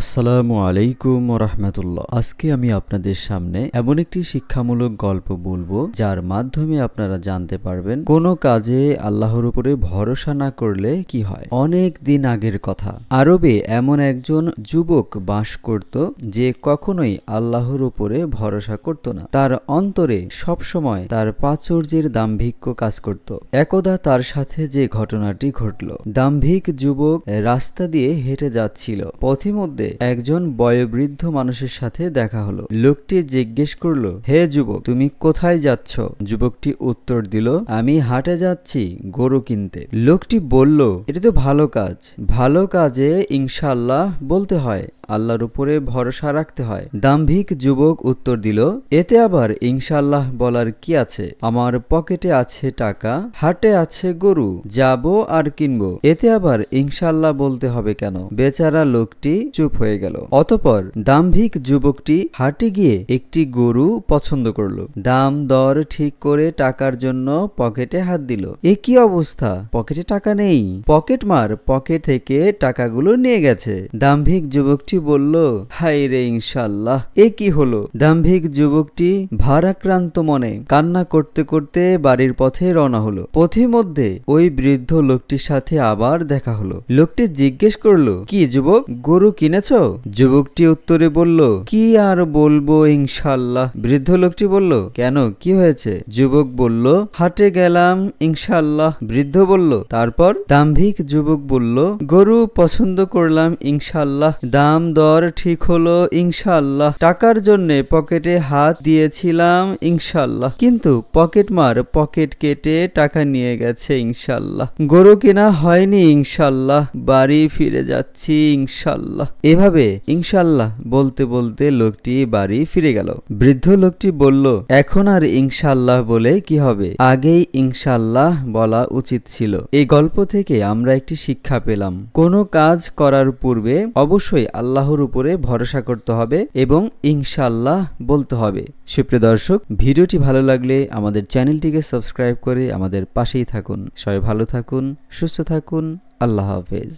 আসসালামু আলাইকুম রহমতুল্লাহ। আজকে আমি আপনাদের সামনে এমন একটি শিক্ষামূলক গল্প বলবো যার মাধ্যমে আপনারা জানতে পারবেন কোনো কাজে আল্লাহর উপরে ভরসা না করলে কি হয়। অনেক দিন আগের কথা, আরবে এমন একজন যুবক বাস করত যে কখনোই আল্লাহর উপরে ভরসা করত না। তার অন্তরে সবসময় তার প্রাচুর্যের দাম্ভিক্য কাজ করত। একদা তার সাথে যে ঘটনাটি ঘটল, দাম্ভিক যুবক রাস্তা দিয়ে হেঁটে যাচ্ছিল। পথিমধ্যে একজন বয়োবৃদ্ধ মানুষের সাথে দেখা হলো। লোকটি জিজ্ঞেস করলো, হে যুবক, তুমি কোথায় যাচ্ছ? যুবকটি উত্তর দিল, আমি হাটে যাচ্ছি গরু কিনতে। লোকটি বলল, এটা তো ভালো কাজ। ভালো কাজে ইনশাআল্লাহ বলতে হয়, আল্লাহর উপরে ভরসা রাখতে হয়। দাম্ভিক যুবক উত্তর দিল, এতে আবার ইনশাআল্লাহ বলার কি আছে? আমার পকেটে আছে টাকা, হাটে আছে গরু, যাব আর কিনবো, এতে আবার ইনশাআল্লাহ বলতে হবে কেন? বেচারা লোকটি চুপ হয়ে গেল। অতঃপর দাম্ভিক যুবকটি হাটে গিয়ে একটি গরু পছন্দ করলো। দাম দর ঠিক করে টাকার জন্য পকেটে হাত দিল। এ কি অবস্থা? পকেটে টাকা নেই। পকেটমার পকেট থেকে টাকাগুলো নিয়ে গেছে। দাম্ভিক যুবকটি বলল, হায় রে ইনশাআল্লাহ, এ কি হলো? দাম্ভিক যুবকটি ভারাক্রান্ত মনে কান্না করতে করতে বাড়ির পথে রওনা হলো। পথিমধ্যে ওই বৃদ্ধ লোকটির সাথে আবার দেখা হলো। লোকটি জিজ্ঞেস করলো, কি যুবক, গরু কিনেছ? যুবকটি উত্তরে বলল, কি আর বলবো ইনশাআল্লাহ। বৃদ্ধ লোকটি বলল, কেন, কি হয়েছে? যুবক বলল, হাটে গেলাম ইনশাআল্লাহ। বৃদ্ধ বলল, তারপর? দাম্ভিক যুবক বলল, গরু পছন্দ করলাম ইনশাআল্লাহ, দাম দর ঠিক হলো ইনশাআল্লাহ, টাকার জন্য পকেটে হাত দিয়েছিলাম ইনশাআল্লাহ, কিন্তু পকেটমার পকেট কেটে টাকা নিয়ে গেছে ইনশাআল্লাহ, গরু কেনা হয়নি ইনশাআল্লাহ, বাড়ি ফিরে যাচ্ছি ইনশাআল্লাহ। এভাবে ইনশাআল্লাহ বলতে বলতে লোকটি বাড়ি ফিরে গেল। বৃদ্ধ লোকটি বলল, এখন আর ইনশাআল্লাহ বলে কি হবে, আগেই ইনশাআল্লাহ বলা উচিত ছিল। এই গল্প থেকে আমরা একটি শিক্ষা পেলাম, কোনো কাজ করার পূর্বে অবশ্যই আল্লাহর উপরে ভরসা করতে হবে এবং ইনশাআল্লাহ বলতে হবে। সুপ্রিয় দর্শক, ভিডিওটি ভালো লাগলে আমাদের চ্যানেলটিকে সাবস্ক্রাইব করে আমাদের পাশেই থাকুন। সবাই ভালো থাকুন, সুস্থ থাকুন। আল্লাহ হাফেজ।